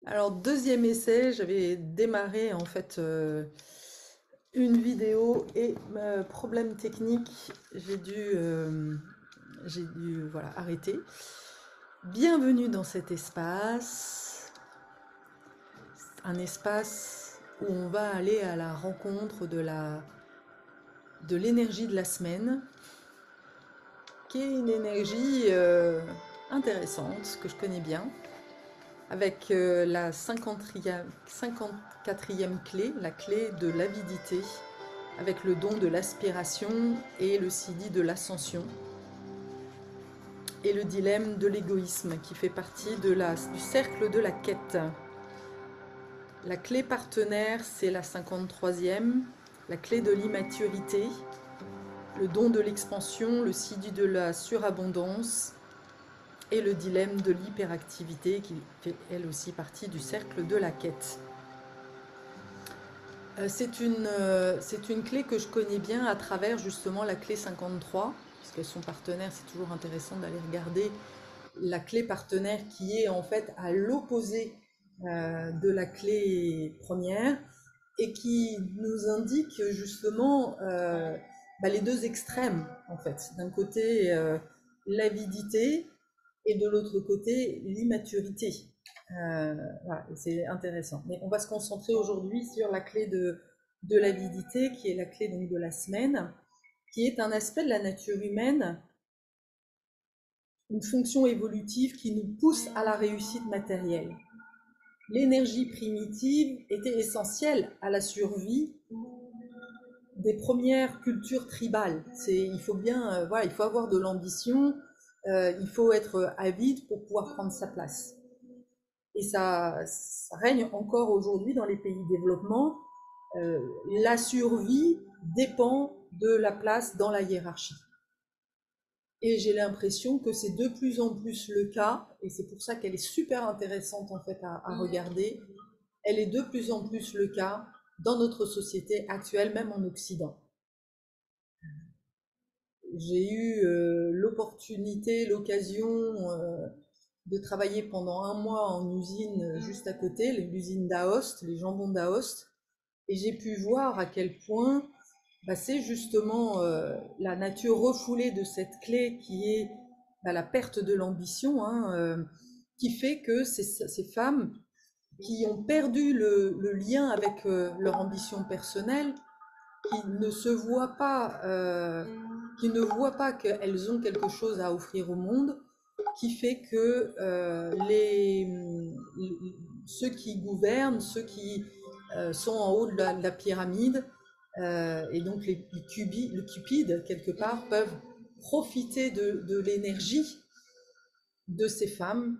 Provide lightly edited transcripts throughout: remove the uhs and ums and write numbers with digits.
Alors, deuxième essai, j'avais démarré en fait une vidéo et problème technique, j'ai dû voilà, arrêter. Bienvenue dans cet espace, un espace où on va aller à la rencontre de l'énergie de la semaine, qui est une énergie intéressante que je connais bien, avec la 54e clé, la clé de l'avidité, avec le don de l'aspiration et le sidi de l'ascension, et le dilemme de l'égoïsme qui fait partie du cercle de la quête. La clé partenaire, c'est la 53e, la clé de l'immaturité, le don de l'expansion, le sidi de la surabondance, et le dilemme de l'hyperactivité qui fait elle aussi partie du cercle de la quête. C'est une clé que je connais bien à travers justement la clé 53, parce qu'elles sont partenaires, c'est toujours intéressant d'aller regarder la clé partenaire qui est en fait à l'opposé de la clé première et qui nous indique justement les deux extrêmes en fait. D'un côté l'avidité et de l'autre côté l'immaturité. Voilà, c'est intéressant. Mais on va se concentrer aujourd'hui sur la clé de l'avidité, qui est la clé donc de la semaine, qui est un aspect de la nature humaine, une fonction évolutive qui nous pousse à la réussite matérielle. L'énergie primitive était essentielle à la survie des premières cultures tribales. Il faut bien, voilà, il faut avoir de l'ambition, il faut être avide pour pouvoir prendre sa place. Et ça règne encore aujourd'hui dans les pays développement. La survie dépend de la place dans la hiérarchie. Et j'ai l'impression que c'est de plus en plus le cas, et c'est pour ça qu'elle est super intéressante en fait à regarder. Elle est de plus en plus le cas dans notre société actuelle, même en Occident. J'ai eu l'opportunité, l'occasion de travailler pendant un mois en usine juste à côté, l'usine d'Aoste, les jambons d'Aoste, et j'ai pu voir à quel point c'est justement la nature refoulée de cette clé qui est la perte de l'ambition, hein, qui fait que ces femmes qui ont perdu le lien avec leur ambition personnelle, qui ne se voient pas, qui ne voient pas qu'elles ont quelque chose à offrir au monde, qui fait que ceux qui gouvernent, ceux qui sont en haut de la pyramide, et donc le cupide, quelque part, peuvent profiter de l'énergie de ces femmes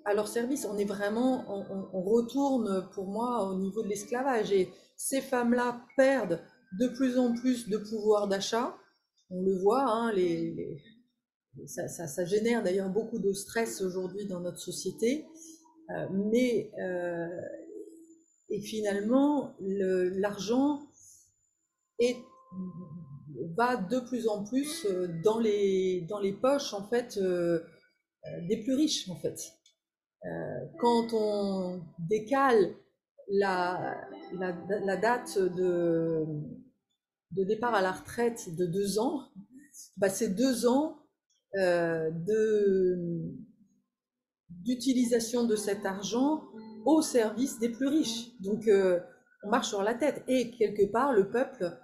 à leur service. On est vraiment, on retourne pour moi au niveau de l'esclavage. Et ces femmes-là perdent de plus en plus de pouvoir d'achat. On le voit, hein, ça génère d'ailleurs beaucoup de stress aujourd'hui dans notre société. Mais et finalement, l'argent est va de plus en plus dans les poches en fait des plus riches en fait. Quand on décale la date de départ à la retraite de 2 ans, c'est 2 ans d'utilisation de cet argent au service des plus riches. Donc on marche sur la tête et quelque part le peuple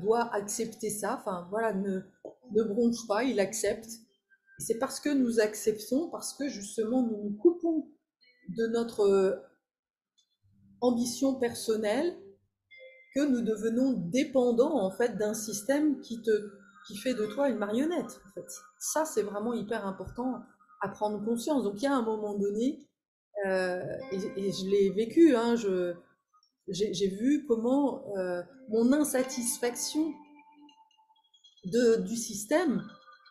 doit accepter ça. Enfin voilà, ne bronche pas, il accepte. C'est parce que nous acceptons, parce que justement nous nous coupons de notre ambition personnelle, que nous devenons dépendants en fait d'un système qui fait de toi une marionnette. En fait, ça c'est vraiment hyper important à prendre conscience. Donc il y a un moment donné, et je l'ai vécu, hein, j'ai vu comment mon insatisfaction du système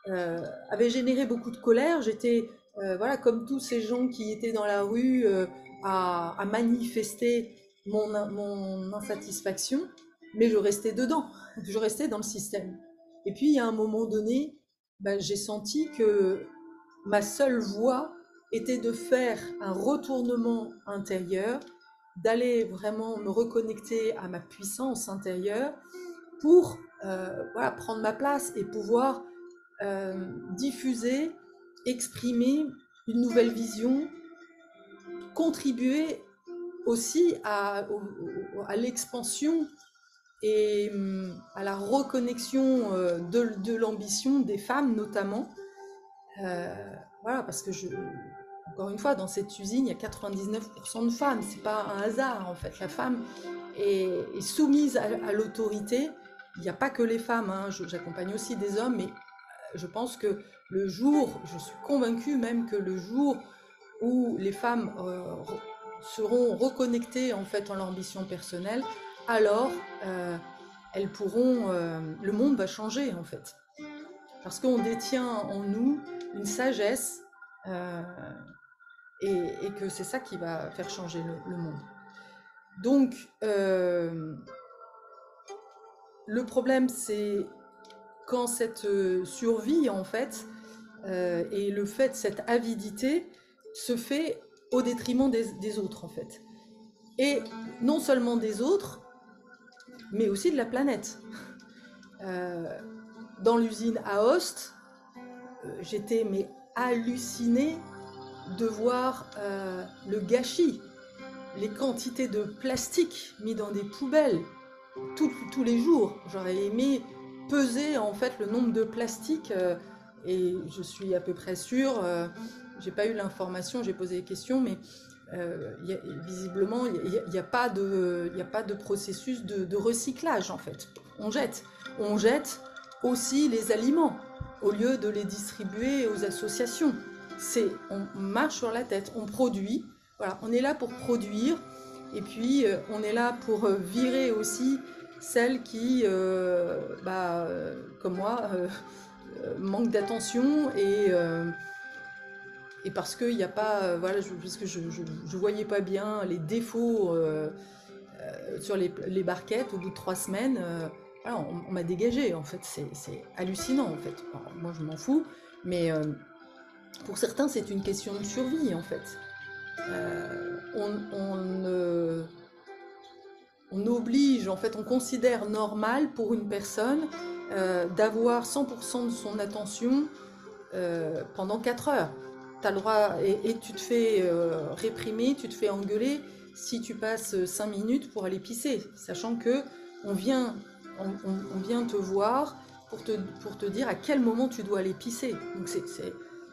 avait généré beaucoup de colère. J'étais voilà, comme tous ces gens qui étaient dans la rue à manifester mon insatisfaction, mais je restais dedans, je restais dans le système. Et puis, il y a un moment donné, j'ai senti que ma seule voie était de faire un retournement intérieur, d'aller vraiment me reconnecter à ma puissance intérieure pour voilà, prendre ma place et pouvoir diffuser, exprimer une nouvelle vision, contribuer aussi à l'expansion et à la reconnexion de l'ambition des femmes notamment. Voilà, parce que encore une fois, dans cette usine, il y a 99% de femmes. C'est pas un hasard en fait. La femme est soumise à l'autorité. Il n'y a pas que les femmes. Hein. J'accompagne aussi des hommes, mais je pense que le jour, je suis convaincue même que le jour où les femmes seront reconnectées en fait en leur ambition personnelle, alors elles pourront, le monde va changer en fait, parce qu'on détient en nous une sagesse et que c'est ça qui va faire changer le monde. Donc le problème c'est quand cette survie en fait et le fait, cette avidité se fait au détriment des autres en fait. Et non seulement des autres, mais aussi de la planète. Dans l'usine à Host, j'étais hallucinée de voir le gâchis, les quantités de plastique mis dans des poubelles tous les jours. J'aurais aimé peser en fait le nombre de plastiques et je suis à peu près sûre, j'ai pas eu l'information, j'ai posé des questions, mais visiblement il n'y a pas de processus de recyclage en fait. On jette aussi les aliments au lieu de les distribuer aux associations. On marche sur la tête, on produit, voilà, on est là pour produire et puis on est là pour virer aussi celles qui, comme moi, manquent d'attention et parce qu'il n'y a pas, voilà, parce que je voyais pas bien les défauts sur les barquettes au bout de 3 semaines. Voilà, on m'a dégagé en fait, c'est hallucinant en fait. Alors, moi je m'en fous, mais pour certains c'est une question de survie en fait. On oblige, en fait, on considère normal pour une personne d'avoir 100% de son attention pendant 4 heures. T'as le droit, et tu te fais réprimer, tu te fais engueuler si tu passes 5 minutes pour aller pisser, sachant que on vient te voir pour te dire à quel moment tu dois aller pisser. Donc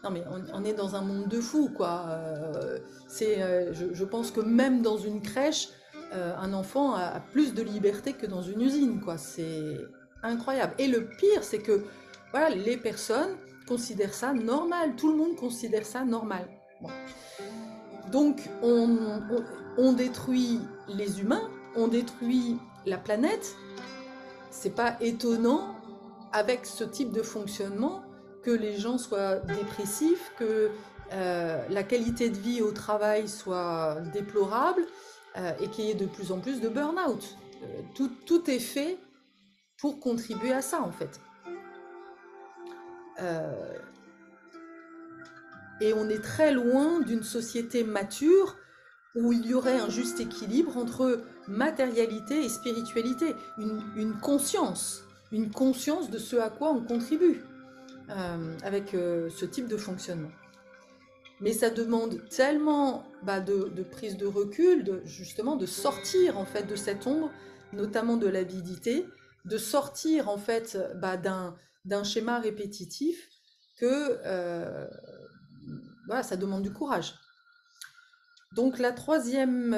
non mais on est dans un monde de fous, quoi. Je pense que même dans une crèche, un enfant a plus de liberté que dans une usine, quoi. C'est incroyable. Et le pire, c'est que voilà, les personnes considèrent ça normal. Tout le monde considère ça normal. Bon. Donc, on détruit les humains, on détruit la planète. C'est pas étonnant, avec ce type de fonctionnement, que les gens soient dépressifs, que la qualité de vie au travail soit déplorable et qu'il y ait de plus en plus de burn-out. Tout est fait pour contribuer à ça, en fait. Et on est très loin d'une société mature où il y aurait un juste équilibre entre matérialité et spiritualité, une conscience de ce à quoi on contribue avec ce type de fonctionnement. Mais ça demande tellement de prise de recul, justement de sortir en fait de cette ombre, notamment de l'avidité, de sortir en fait d'un schéma répétitif que voilà, ça demande du courage. Donc la troisième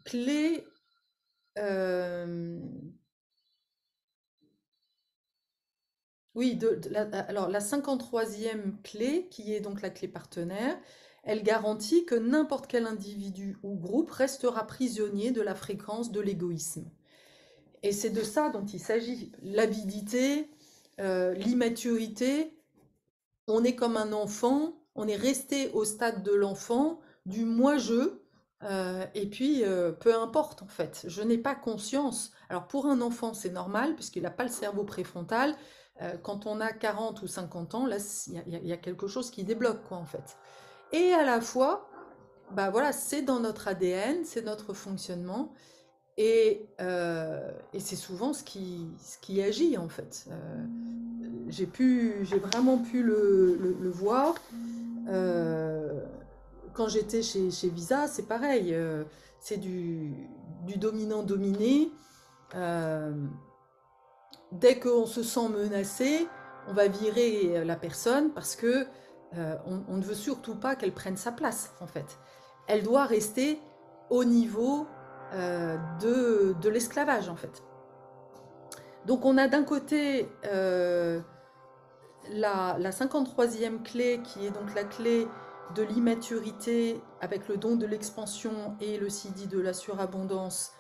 clé, oui, alors la 53e clé, qui est donc la clé partenaire, elle garantit que n'importe quel individu ou groupe restera prisonnier de la fréquence de l'égoïsme. Et c'est de ça dont il s'agit. L'avidité, l'immaturité, on est comme un enfant, on est resté au stade de l'enfant, du moi-je, et puis peu importe en fait, je n'ai pas conscience. Alors pour un enfant c'est normal, puisqu'il n'a pas le cerveau préfrontal, quand on a 40 ou 50 ans, là il y a quelque chose qui débloque quoi en fait. et à la fois, bah voilà, c'est dans notre ADN, c'est notre fonctionnement, et c'est souvent ce qui agit en fait. J'ai vraiment pu le voir. Euh, Quand j'étais chez Visa, c'est pareil. C'est du dominant-dominé. Euh, Dès qu'on se sent menacé, on va virer la personne parce que on ne veut surtout pas qu'elle prenne sa place, en fait. Elle doit rester au niveau de l'esclavage, en fait. Donc on a d'un côté la 53e clé, qui est donc la clé de l'immaturité avec le don de l'expansion et le CD de la surabondance,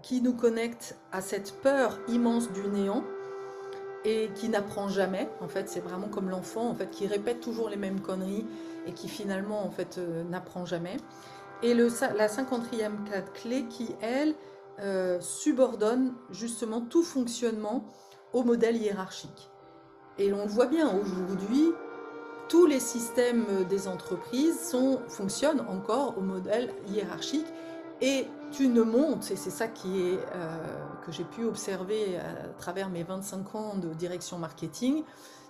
qui nous connecte à cette peur immense du néant et qui n'apprend jamais. En fait, c'est vraiment comme l'enfant en fait, qui répète toujours les mêmes conneries et qui finalement en fait, n'apprend jamais. Et la 50e clé qui, elle, subordonne justement tout fonctionnement au modèle hiérarchique. Et on le voit bien aujourd'hui, tous les systèmes des entreprises fonctionnent encore au modèle hiérarchique, et tu ne montes, et c'est ça que j'ai pu observer à travers mes 25 ans de direction marketing,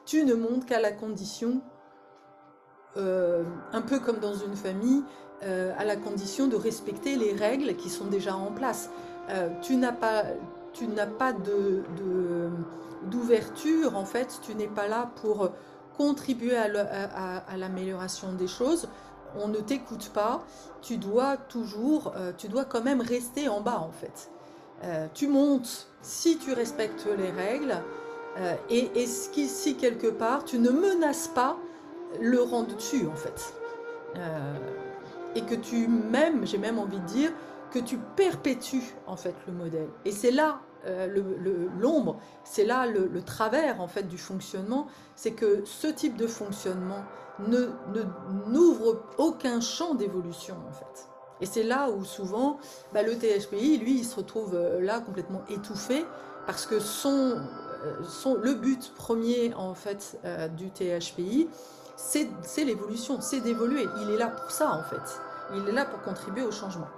tu ne montes qu'à la condition, un peu comme dans une famille, à la condition de respecter les règles qui sont déjà en place. Tu n'as pas, d'ouverture, en fait, tu n'es pas là pour contribuer à l'amélioration des choses. On ne t'écoute pas, tu dois quand même rester en bas, en fait. Tu montes si tu respectes les règles, et si quelque part tu ne menaces pas le rang de dessus, en fait. Euh, et que j'ai même envie de dire, que tu perpétues en fait le modèle. Et c'est là l'ombre, c'est là le travers en fait du fonctionnement, c'est que ce type de fonctionnement n'ouvre aucun champ d'évolution en fait. Et c'est là où souvent le THPI, lui, il se retrouve là complètement étouffé parce que le but premier en fait du THPI, c'est l'évolution, c'est d'évoluer. Il est là pour ça en fait. Il est là pour contribuer au changement.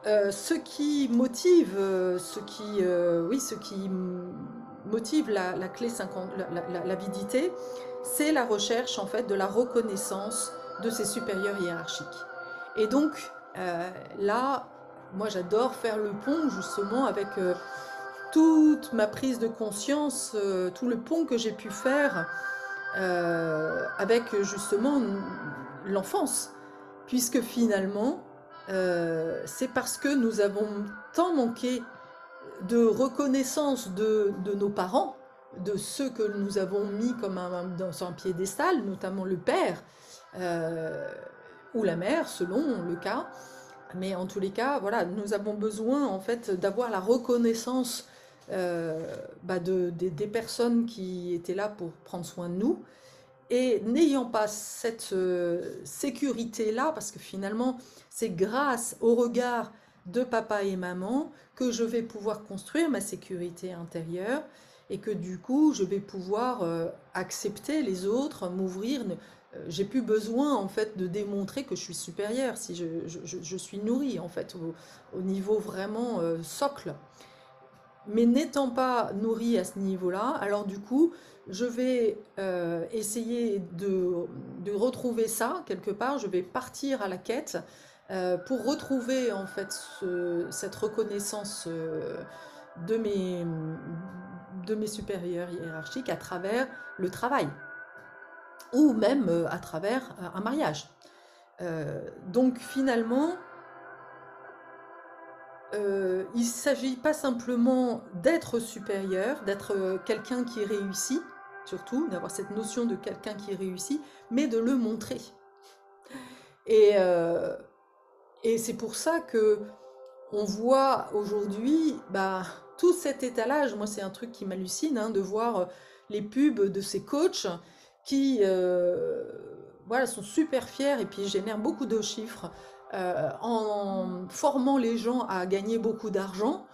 Ce qui motive, motive la clé 50, l'avidité, c'est la recherche en fait de la reconnaissance de ses supérieurs hiérarchiques. Et donc là, moi j'adore faire le pont justement avec toute ma prise de conscience, tout le pont que j'ai pu faire avec justement l'enfance, puisque finalement, c'est parce que nous avons tant manqué de reconnaissance de nos parents, de ceux que nous avons mis comme sur un piédestal, notamment le père ou la mère, selon le cas. Mais en tous les cas, voilà, nous avons besoin en fait d'avoir la reconnaissance des personnes qui étaient là pour prendre soin de nous. Et n'ayant pas cette sécurité-là, parce que finalement, c'est grâce au regard de papa et maman que je vais pouvoir construire ma sécurité intérieure, et que du coup, je vais pouvoir accepter les autres, m'ouvrir. J'ai plus besoin en fait de démontrer que je suis supérieure si je suis nourrie en fait au niveau vraiment socle. Mais n'étant pas nourrie à ce niveau-là, alors du coup, je vais essayer de retrouver ça quelque part. Je vais partir à la quête pour retrouver en fait cette reconnaissance de mes supérieurs hiérarchiques à travers le travail ou même à travers un mariage. Donc finalement, il ne s'agit pas simplement d'être supérieur, d'être quelqu'un qui réussit, surtout d'avoir cette notion de quelqu'un qui réussit, mais de le montrer. Et, et c'est pour ça que on voit aujourd'hui tout cet étalage. Moi, c'est un truc qui m'hallucine de voir les pubs de ces coachs qui voilà, sont super fiers et puis génèrent beaucoup de chiffres en formant les gens à gagner beaucoup d'argent.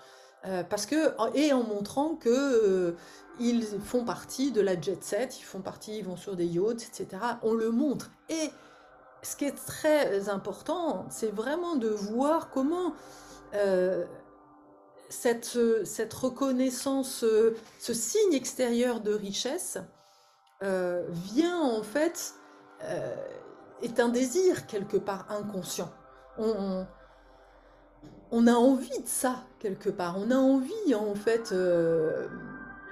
Et en montrant que ils font partie de la jet set, ils vont sur des yachts, etc. On le montre. Et ce qui est très important, c'est vraiment de voir comment euh, cette reconnaissance, ce signe extérieur de richesse vient en fait, euh, est un désir quelque part inconscient. On, on a envie de ça quelque part. On a envie en fait,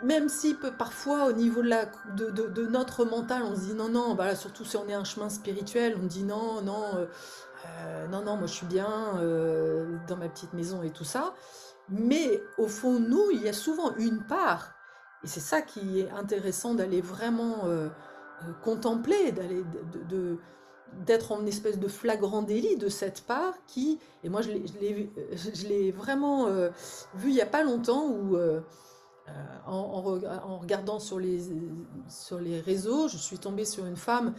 même si parfois au niveau de notre mental, on se dit non, non, bah, surtout si on est un chemin spirituel, on dit non, non, non, non, moi je suis bien dans ma petite maison et tout ça. Mais au fond, nous, il y a souvent une part, et c'est ça qui est intéressant d'aller vraiment contempler, d'être en espèce de flagrant délit de cette part qui, et moi je l'ai vraiment vu il n'y a pas longtemps où en regardant sur les réseaux, je suis tombée sur une femme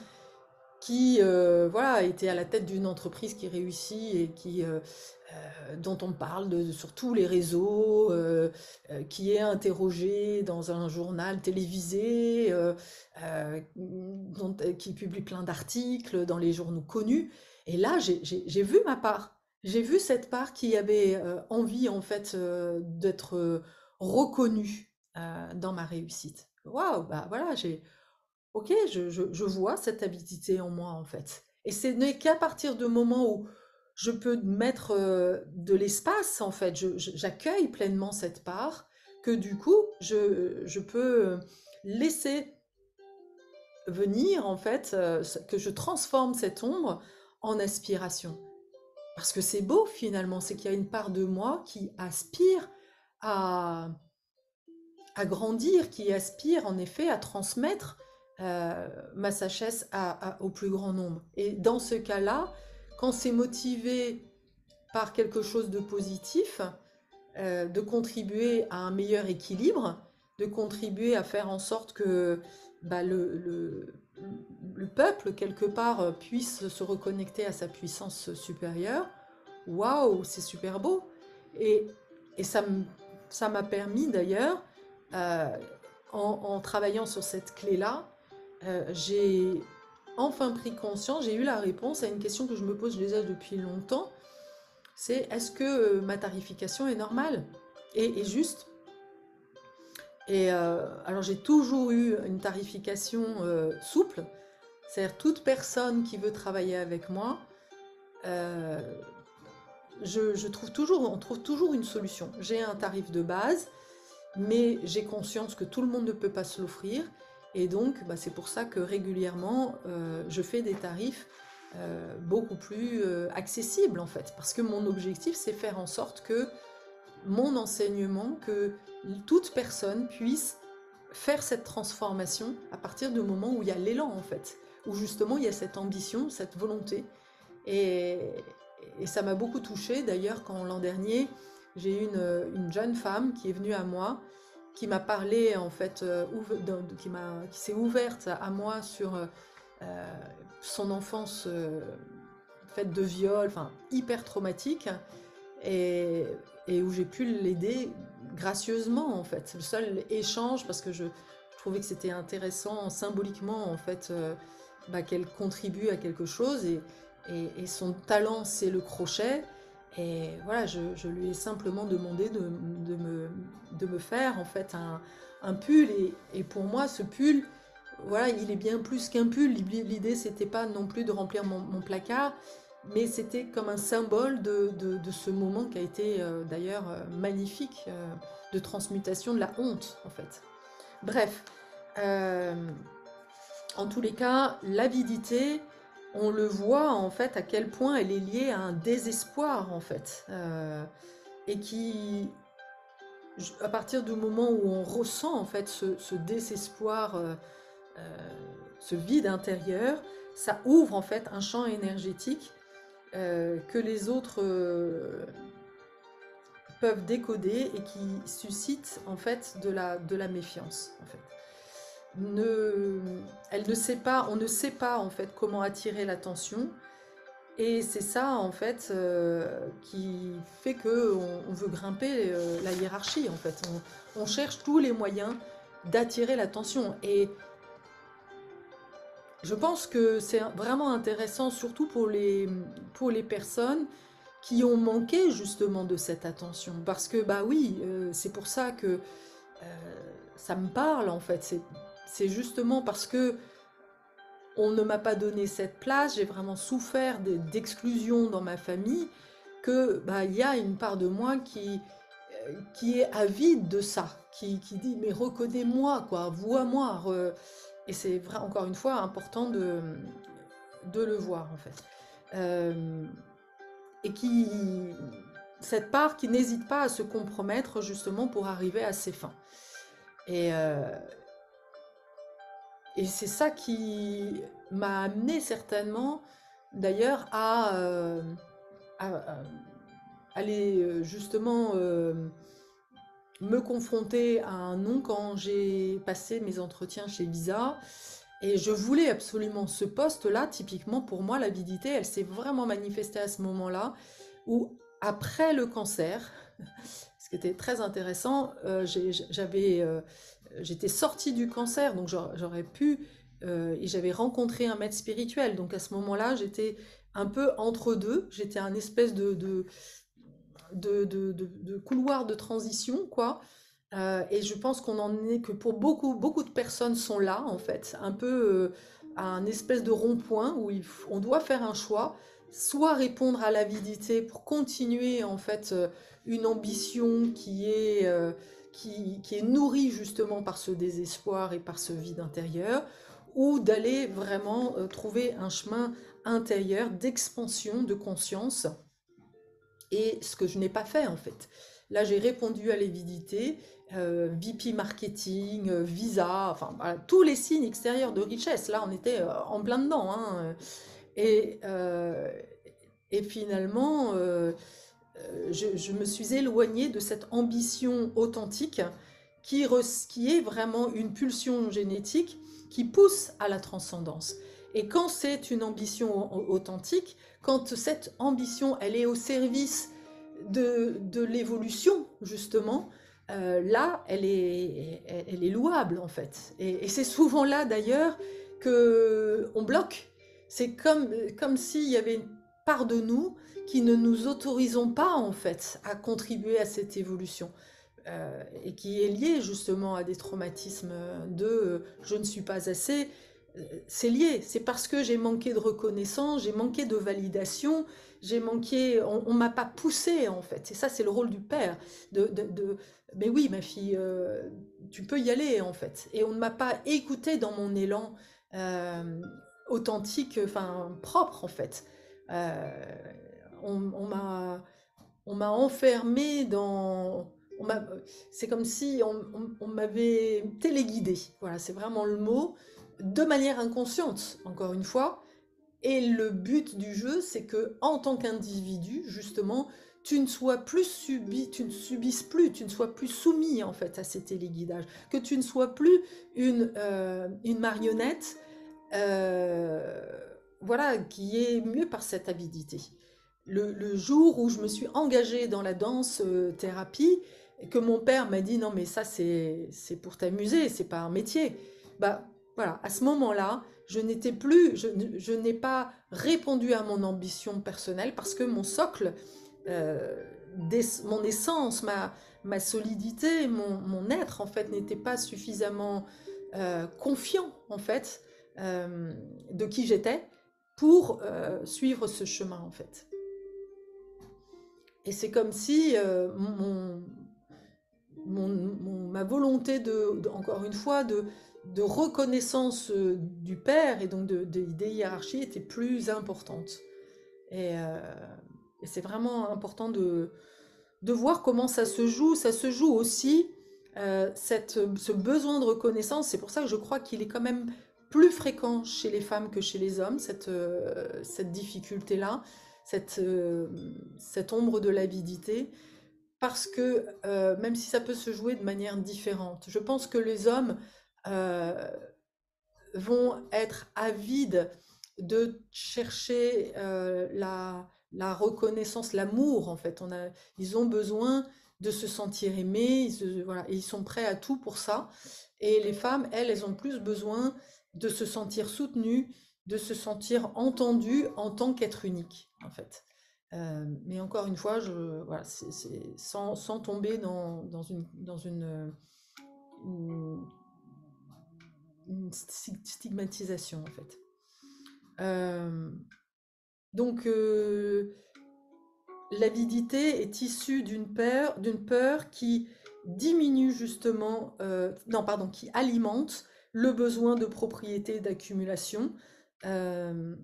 qui voilà, était à la tête d'une entreprise qui réussit et dont on parle sur tous les réseaux, qui est interrogée dans un journal télévisé, qui publie plein d'articles dans les journaux connus. Et là, j'ai vu ma part. J'ai vu cette part qui avait envie en fait d'être reconnue dans ma réussite. Waouh, bah voilà, ok, je vois cette habilité en moi en fait. Et ce n'est qu'à partir du moment où je peux mettre de l'espace en fait, j'accueille pleinement cette part, que du coup je peux laisser venir en fait, que je transforme cette ombre en aspiration. Parce que c'est beau finalement, c'est qu'il y a une part de moi qui aspire à, à grandir, qui aspire en effet à transmettre ma sagesse au plus grand nombre. Et dans ce cas-là, quand c'est motivé par quelque chose de positif, de contribuer à un meilleur équilibre, de contribuer à faire en sorte que bah, le peuple, quelque part, puisse se reconnecter à sa puissance supérieure, waouh, c'est super beau. Et, et ça m'a permis d'ailleurs, euh, en travaillant sur cette clé-là, j'ai enfin pris conscience, j'ai eu la réponse à une question que je me pose déjà depuis longtemps, c'est est-ce que ma tarification est normale et juste. Et alors j'ai toujours eu une tarification souple, c'est-à-dire toute personne qui veut travailler avec moi, euh, je trouve toujours, on trouve toujours une solution. J'ai un tarif de base, mais j'ai conscience que tout le monde ne peut pas se l'offrir. Et donc, bah, c'est pour ça que régulièrement, je fais des tarifs beaucoup plus accessibles, en fait. Parce que mon objectif, c'est faire en sorte que mon enseignement, que toute personne puisse faire cette transformation à partir du moment où il y a l'élan, en fait. Où justement, il y a cette ambition, cette volonté. Et, et ça m'a beaucoup touchée. D'ailleurs, quand l'an dernier, j'ai eu une jeune femme qui est venue à moi, qui m'a parlé en fait, qui s'est ouverte à moi sur son enfance faite de viol, enfin hyper traumatique, et, et où j'ai pu l'aider gracieusement en fait. Le seul échange, parce que je trouvais que c'était intéressant symboliquement en fait, bah, qu'elle contribue à quelque chose et son talent c'est le crochet. Et voilà, je lui ai simplement demandé de me faire en fait un pull et pour moi ce pull, voilà, il est bien plus qu'un pull. L'idée c'était pas non plus de remplir mon placard, mais c'était comme un symbole de ce moment qui a été d'ailleurs magnifique, de transmutation de la honte en fait. Bref, euh, en tous les cas, l'avidité, on le voit en fait à quel point elle est liée à un désespoir en fait, et qui, à partir du moment où on ressent en fait ce désespoir, euh, ce vide intérieur, ça ouvre en fait un champ énergétique que les autres peuvent décoder et qui suscite en fait de la méfiance en fait. Ne, elle ne sait pas, on ne sait pas en fait comment attirer l'attention Et c'est ça, en fait, qui fait que on veut grimper la hiérarchie, en fait. On cherche tous les moyens d'attirer l'attention. Et je pense que c'est vraiment intéressant, surtout pour les personnes qui ont manqué justement de cette attention. Parce que, bah oui, c'est pour ça que ça me parle, en fait. C'est justement parce que on ne m'a pas donné cette place, j'ai vraiment souffert d'exclusion dans ma famille, que bah, il y a une part de moi qui est avide de ça, qui dit mais reconnais-moi, quoi, vois-moi. Et c'est vrai, encore une fois important de le voir en fait. Euh, et qui cette part qui n'hésite pas à se compromettre justement pour arriver à ses fins. Et, euh, Et c'est ça qui m'a amené certainement, d'ailleurs, à aller justement me confronter à un nom quand j'ai passé mes entretiens chez Visa. Et je voulais absolument ce poste-là. Typiquement, pour moi, l'avidité, elle s'est vraiment manifestée à ce moment-là, où après le cancer, ce qui était très intéressant, j'étais sortie du cancer, donc j'aurais pu, et j'avais rencontré un maître spirituel. Donc à ce moment-là, j'étais un peu entre deux. J'étais un espèce de couloir de transition, quoi. Et je pense qu'on en est que pour beaucoup de personnes sont là, en fait, un peu à un espèce de rond-point où on doit faire un choix, soit répondre à l'avidité pour continuer, en fait, une ambition qui est nourrie justement par ce désespoir et par ce vide intérieur, ou d'aller vraiment trouver un chemin intérieur d'expansion de conscience et ce que je n'ai pas fait en fait. Là, j'ai répondu à l'avidité, VP marketing, visa, enfin voilà, tous les signes extérieurs de richesse. Là, on était en plein dedans, hein. Et, euh, et finalement, je me suis éloignée de cette ambition authentique qui est vraiment une pulsion génétique qui pousse à la transcendance. Et quand c'est une ambition authentique, quand cette ambition, elle est au service de l'évolution, justement, là, elle est louable, en fait. Et c'est souvent là, d'ailleurs, qu'on bloque. C'est comme s'il y avait une part de nous qui ne nous autorisons pas, en fait, à contribuer à cette évolution. Et qui est lié justement à des traumatismes de je ne suis pas assez, c'est lié, c'est parce que j'ai manqué de reconnaissance, j'ai manqué de validation, j'ai manqué, on m'a pas poussé en fait, et ça c'est le rôle du père, mais oui ma fille, tu peux y aller en fait, et on ne m'a pas écouté dans mon élan euh, authentique, enfin propre en fait. Euh, on m'a enfermé dans... C'est comme si on m'avait téléguidé. Voilà, c'est vraiment le mot. De manière inconsciente, encore une fois. Et le but du jeu, c'est que en tant qu'individu, justement, tu ne sois plus subi, tu ne subisses plus, tu ne sois plus soumis en fait à ces téléguidages, que tu ne sois plus une marionnette, euh, voilà, qui est mieux par cette avidité. Le jour où je me suis engagée dans la danse thérapie, et que mon père m'a dit non mais ça c'est pour t'amuser, c'est pas un métier. Bah voilà, à ce moment-là, je n'ai pas répondu à mon ambition personnelle parce que mon socle, euh, mon essence, ma solidité, mon être en fait n'était pas suffisamment confiant en fait de qui j'étais pour suivre ce chemin en fait. Et c'est comme si ma volonté encore une fois, de reconnaissance du père et donc des hiérarchies était plus importante. Et, euh, et c'est vraiment important de voir comment ça se joue. Ça se joue aussi, ce besoin de reconnaissance. C'est pour ça que je crois qu'il est quand même plus fréquent chez les femmes que chez les hommes, cette difficulté-là, cette ombre de l'avidité. Parce que même si ça peut se jouer de manière différente, je pense que les hommes euh, vont être avides de chercher la reconnaissance, l'amour en fait. Ils ont besoin de se sentir aimés, voilà, et ils sont prêts à tout pour ça. Et les femmes, elles ont plus besoin de se sentir soutenues, de se sentir entendues en tant qu'être unique en fait. Mais encore une fois, voilà, sans tomber une- une stigmatisation en fait. Euh, donc, l'avidité est issue d'une peur qui diminue justement, non, pardon, qui alimente le besoin de propriété et d'accumulation. Euh,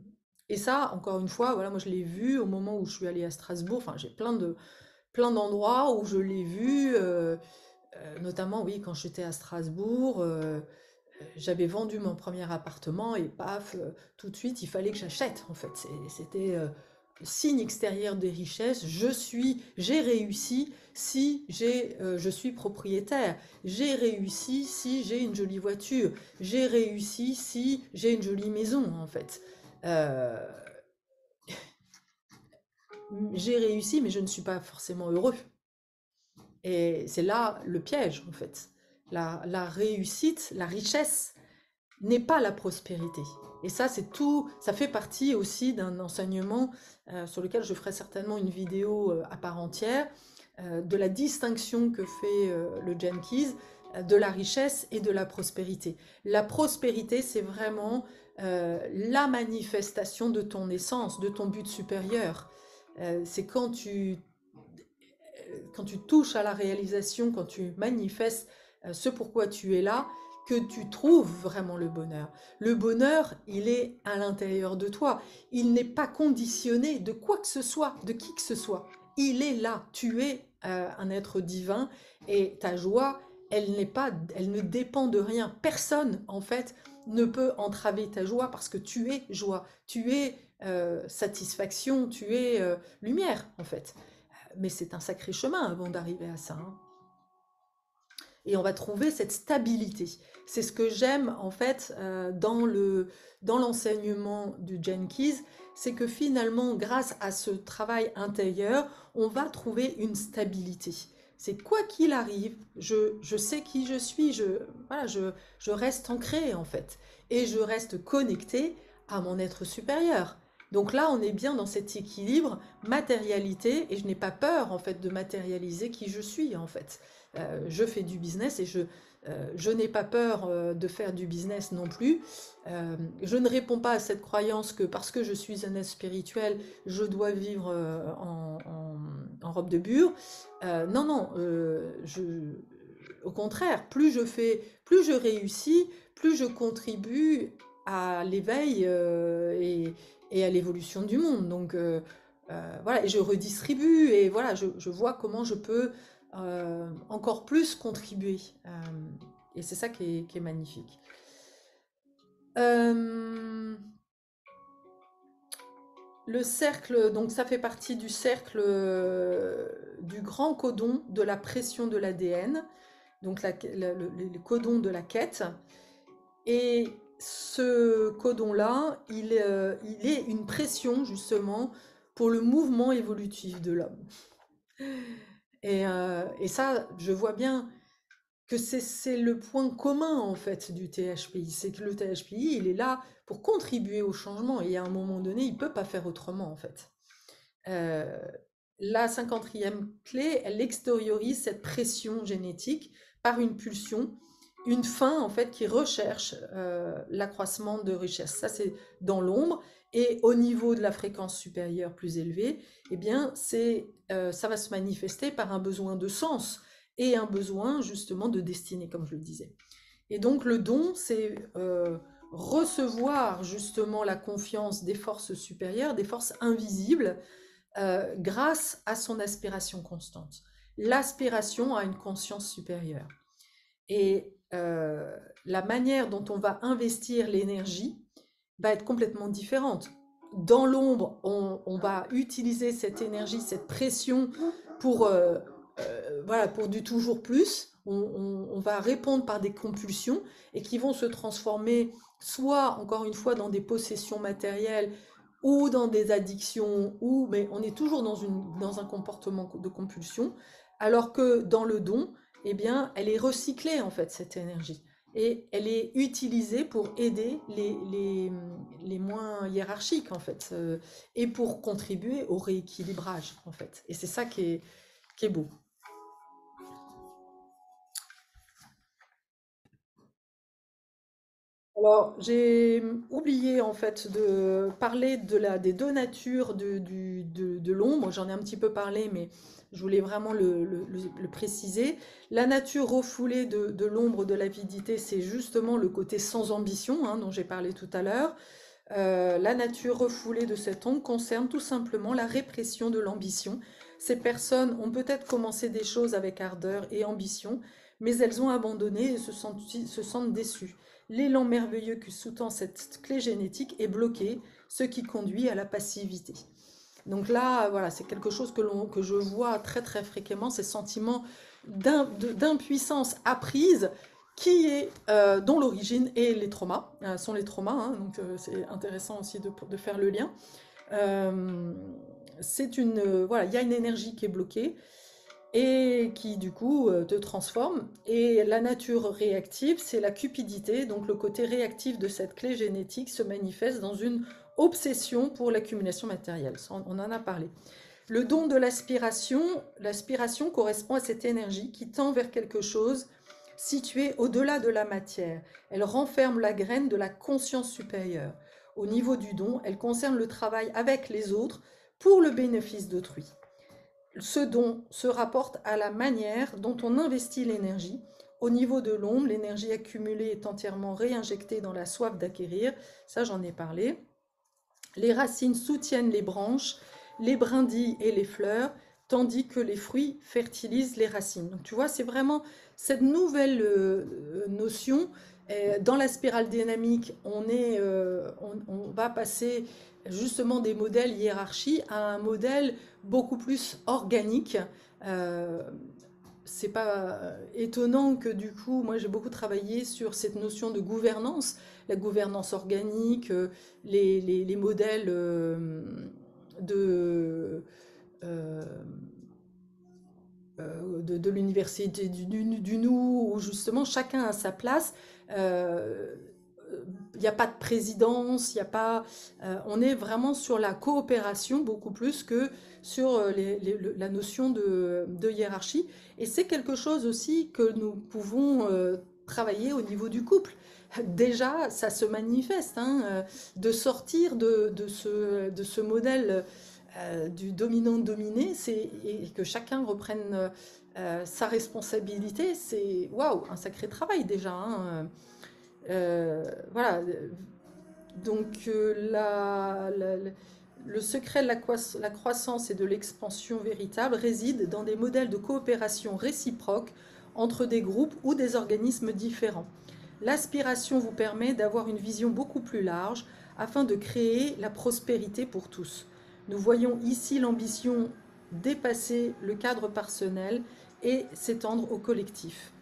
et ça, encore une fois, voilà, moi je l'ai vu au moment où je suis allée à Strasbourg. Enfin, j'ai plein d'endroits où je l'ai vu, notamment, oui, quand j'étais à Strasbourg. J'avais vendu mon premier appartement et paf, tout de suite, il fallait que j'achète en fait. C'était signe extérieur des richesses. J'ai réussi si je suis propriétaire. J'ai réussi si j'ai une jolie voiture. J'ai réussi si j'ai une jolie maison en fait. Euh, j'ai réussi, mais je ne suis pas forcément heureux. Et c'est là le piège en fait. La réussite, la richesse n'est pas la prospérité. Et ça, c'est tout, ça fait partie aussi d'un enseignement sur lequel je ferai certainement une vidéo à part entière, de la distinction que fait le Jenkins de la richesse et de la prospérité. La prospérité, c'est vraiment la manifestation de ton essence, de ton but supérieur. C'est quand tu touches à la réalisation, quand tu manifestes ce pourquoi tu es là, que tu trouves vraiment le bonheur. Le bonheur, il est à l'intérieur de toi. Il n'est pas conditionné de quoi que ce soit, de qui que ce soit. Il est là. Tu es un être divin et ta joie, elle ne dépend de rien. Personne, en fait, ne peut entraver ta joie parce que tu es joie. Tu es satisfaction, tu es lumière, en fait. Mais c'est un sacré chemin avant d'arriver à ça, hein. Et on va trouver cette stabilité. C'est ce que j'aime en fait dans l'enseignement du Jenkins, c'est que finalement, grâce à ce travail intérieur, on va trouver une stabilité. C'est quoi qu'il arrive, je sais qui je suis, voilà, je reste ancré en fait, et je reste connecté à mon être supérieur. Donc là, on est bien dans cet équilibre matérialité, et je n'ai pas peur en fait de matérialiser qui je suis en fait. Je fais du business et je n'ai pas peur de faire du business non plus. Je ne réponds pas à cette croyance que parce que je suis un être spirituel, je dois vivre en robe de bure. Non, non, au contraire, plus je réussis, plus je contribue à l'éveil et à l'évolution du monde. Donc voilà, et je redistribue et voilà, je vois comment je peux encore plus contribuer. Et c'est ça qui est magnifique. Le cercle, donc ça fait partie du cercle du grand codon de la pression de l'ADN, donc le codon de la quête. Et ce codon-là, il est une pression justement pour le mouvement évolutif de l'homme. Et ça, je vois bien que c'est le point commun en fait du THPI, c'est que le THPI, il est là pour contribuer au changement et à un moment donné, il ne peut pas faire autrement en fait. Euh, la 50e clé, elle extériorise cette pression génétique par une pulsion, une fin en fait qui recherche l'accroissement de richesse. Ça c'est dans l'ombre et au niveau de la fréquence supérieure plus élevée, eh bien ça va se manifester par un besoin de sens et un besoin justement de destinée, comme je le disais. Et donc le don, c'est recevoir justement la confiance des forces supérieures, des forces invisibles, grâce à son aspiration constante. L'aspiration à une conscience supérieure. Et la manière dont on va investir l'énergie va être complètement différente. Dans l'ombre, on va utiliser cette énergie, cette pression pour, voilà, pour du toujours plus. On va répondre par des compulsions et qui vont se transformer soit encore une fois dans des possessions matérielles ou dans des addictions, ou mais on est toujours dans un comportement de compulsion, alors que dans le don, eh bien, elle est recyclée en fait cette énergie et elle est utilisée pour aider les moins hiérarchiques en fait et pour contribuer au rééquilibrage en fait. Et c'est ça qui est beau. Alors, j'ai oublié en fait de parler des deux natures de l'ombre. J'en ai un petit peu parlé, mais je voulais vraiment le préciser. La nature refoulée de l'ombre de l'avidité, c'est justement le côté sans ambition, hein, dont j'ai parlé tout à l'heure. La nature refoulée de cette ombre concerne tout simplement la répression de l'ambition. Ces personnes ont peut-être commencé des choses avec ardeur et ambition, mais elles ont abandonné et se sentent déçues. L'élan merveilleux qui sous-tend cette clé génétique est bloqué, ce qui conduit à la passivité. Donc là, voilà, c'est quelque chose que je vois très très fréquemment, ces sentiments d'impuissance apprise dont l'origine est les traumas, sont les traumas, hein, donc c'est intéressant aussi de faire le lien. Euh, voilà, il y a une énergie qui est bloquée et qui du coup te transforme. Et la nature réactive, c'est la cupidité, donc le côté réactif de cette clé génétique se manifeste dans une obsession pour l'accumulation matérielle. Ça, on en a parlé. Le don de l'aspiration correspond à cette énergie qui tend vers quelque chose situé au-delà de la matière. Elle renferme la graine de la conscience supérieure. Au niveau du don, elle concerne le travail avec les autres pour le bénéfice d'autrui. Ce don se rapporte à la manière dont on investit l'énergie. Au niveau de l'ombre, l'énergie accumulée est entièrement réinjectée dans la soif d'acquérir. Ça, j'en ai parlé. Les racines soutiennent les branches, les brindilles et les fleurs, tandis que les fruits fertilisent les racines. Donc tu vois, c'est vraiment cette nouvelle notion. Dans la spirale dynamique, on va passer justement des modèles hiérarchie à un modèle beaucoup plus organique. Euh, c'est pas étonnant que du coup, moi j'ai beaucoup travaillé sur cette notion de gouvernance, la gouvernance organique, les modèles de, euh, de l'université du nous, où justement chacun a sa place. Euh, il n'y a pas de présidence, il y a pas, on est vraiment sur la coopération beaucoup plus que sur la notion de hiérarchie. Et c'est quelque chose aussi que nous pouvons travailler au niveau du couple. Déjà, ça se manifeste, hein, de sortir de ce modèle du dominant-dominé, et que chacun reprenne sa responsabilité, c'est waouh, un sacré travail déjà, hein. Voilà. Donc le secret de la croissance et de l'expansion véritable réside dans des modèles de coopération réciproque entre des groupes ou des organismes différents. L'aspiration vous permet d'avoir une vision beaucoup plus large afin de créer la prospérité pour tous. Nous voyons ici l'ambition dépasser le cadre personnel et s'étendre au collectif.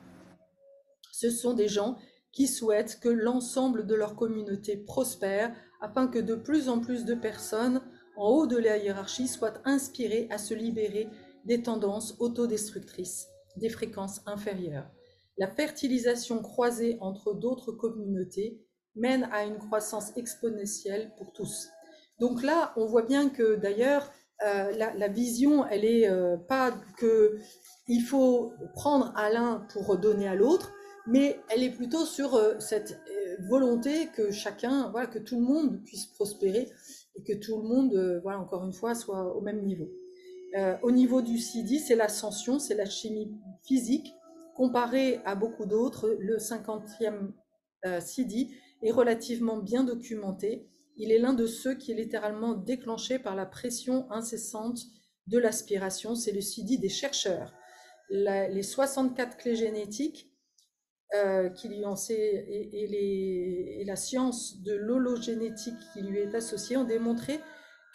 Ce sont des gens qui souhaitent que l'ensemble de leur communauté prospère afin que de plus en plus de personnes en haut de la hiérarchie soient inspirées à se libérer des tendances autodestructrices, des fréquences inférieures. La fertilisation croisée entre d'autres communautés mène à une croissance exponentielle pour tous. Donc là, on voit bien que d'ailleurs, la vision, elle est pas que il faut prendre à l'un pour donner à l'autre, mais elle est plutôt sur cette volonté que chacun, voilà, que tout le monde puisse prospérer et que tout le monde, voilà, encore une fois, soit au même niveau. Au niveau du CD, c'est l'ascension, c'est la chimie physique. Comparé à beaucoup d'autres, le 50e CD est relativement bien documenté. Il est l'un de ceux qui est littéralement déclenché par la pression incessante de l'aspiration. C'est le CD des chercheurs. Les 64 clés génétiques qui lui en sait, et la science de l'hologénétique qui lui est associée ont démontré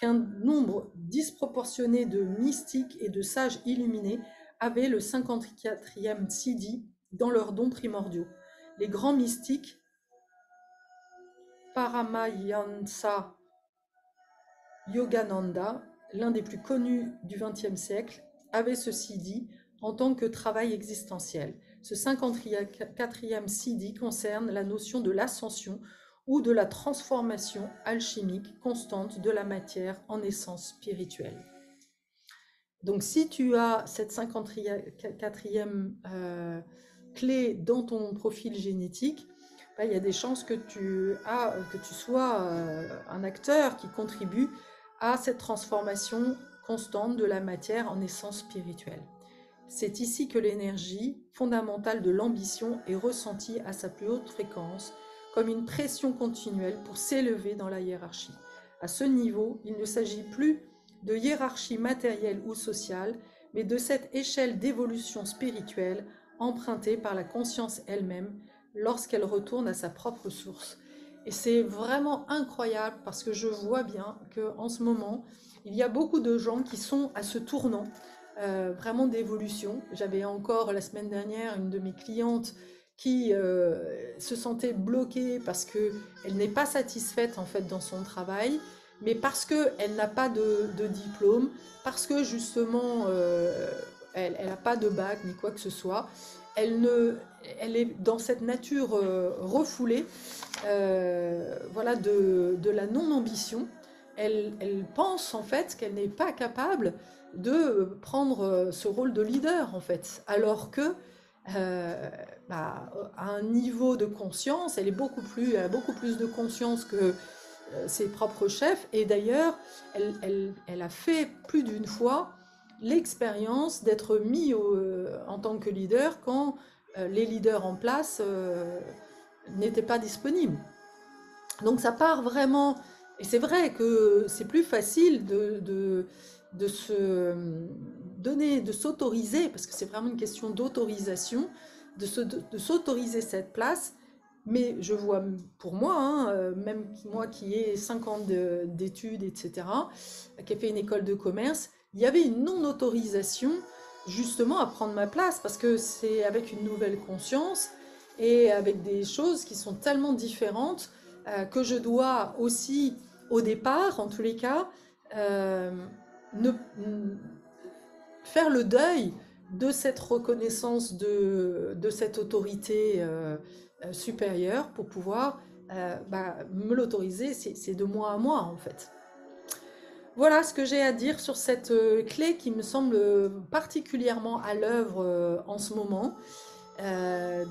qu'un nombre disproportionné de mystiques et de sages illuminés avaient le 54e Sidi dans leurs dons primordiaux. Les grands mystiques Paramahansa Yogananda, l'un des plus connus du XXe siècle, avait ceci dit en tant que travail existentiel. Ce 54e Siddhi concerne la notion de l'ascension ou de la transformation alchimique constante de la matière en essence spirituelle. Donc si tu as cette 54e clé dans ton profil génétique, bah, il y a des chances que tu sois un acteur qui contribue à cette transformation constante de la matière en essence spirituelle. C'est ici que l'énergie fondamentale de l'ambition est ressentie à sa plus haute fréquence, comme une pression continuelle pour s'élever dans la hiérarchie. À ce niveau, il ne s'agit plus de hiérarchie matérielle ou sociale, mais de cette échelle d'évolution spirituelle empruntée par la conscience elle-même lorsqu'elle retourne à sa propre source. Et c'est vraiment incroyable parce que je vois bien qu'en ce moment, il y a beaucoup de gens qui sont à ce tournant vraiment d'évolution. J'avais encore la semaine dernière une de mes clientes qui se sentait bloquée parce qu'elle n'est pas satisfaite en fait dans son travail, mais parce qu'elle n'a pas de diplôme, parce que justement elle n'a pas de bac ni quoi que ce soit. Elle est dans cette nature refoulée voilà, de la non-ambition. Elle pense en fait qu'elle n'est pas capable de prendre ce rôle de leader en fait, alors que à un niveau de conscience, elle a beaucoup plus de conscience que ses propres chefs, et d'ailleurs elle a fait plus d'une fois l'expérience d'être mis en tant que leader quand les leaders en place n'étaient pas disponibles. Donc ça part vraiment, et c'est vrai que c'est plus facile de se donner, de s'autoriser, parce que c'est vraiment une question d'autorisation, de s'autoriser cette place. Mais je vois pour moi, hein, même moi qui ai 5 ans d'études, etc., qui ai fait une école de commerce, il y avait une non-autorisation justement à prendre ma place, parce que c'est avec une nouvelle conscience et avec des choses qui sont tellement différentes que je dois aussi, au départ, en tous les cas, ne, faire le deuil de cette reconnaissance de cette autorité supérieure pour pouvoir me l'autoriser. C'est de moi à moi, en fait. Voilà ce que j'ai à dire sur cette clé qui me semble particulièrement à l'œuvre en ce moment.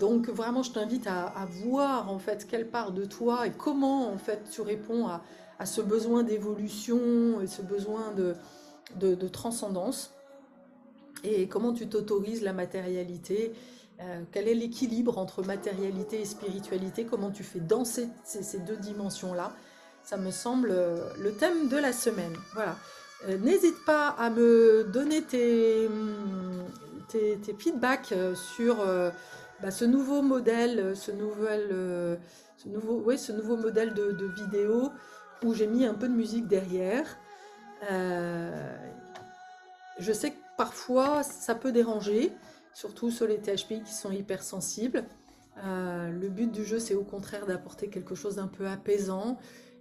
Donc vraiment, je t'invite à voir en fait quelle part de toi et comment en fait tu réponds à ce besoin d'évolution et ce besoin de transcendance, et comment tu t'autorises la matérialité, quel est l'équilibre entre matérialité et spiritualité, comment tu fais danser ces deux dimensions-là. Ça me semble le thème de la semaine. Voilà. N'hésite pas à me donner tes feedbacks sur ce nouveau modèle, ce nouveau modèle de vidéo où j'ai mis un peu de musique derrière. Je sais que parfois ça peut déranger, surtout sur les THP qui sont hypersensibles. Le but du jeu, c'est au contraire d'apporter quelque chose d'un peu apaisant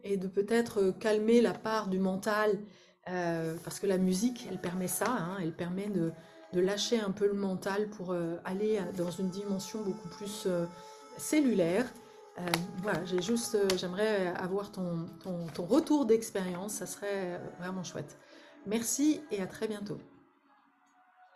et de peut-être calmer la part du mental, parce que la musique, elle permet ça, hein, elle permet de lâcher un peu le mental pour aller dans une dimension beaucoup plus cellulaire. Voilà, j'aimerais avoir ton retour d'expérience, ça serait vraiment chouette. Merci et à très bientôt.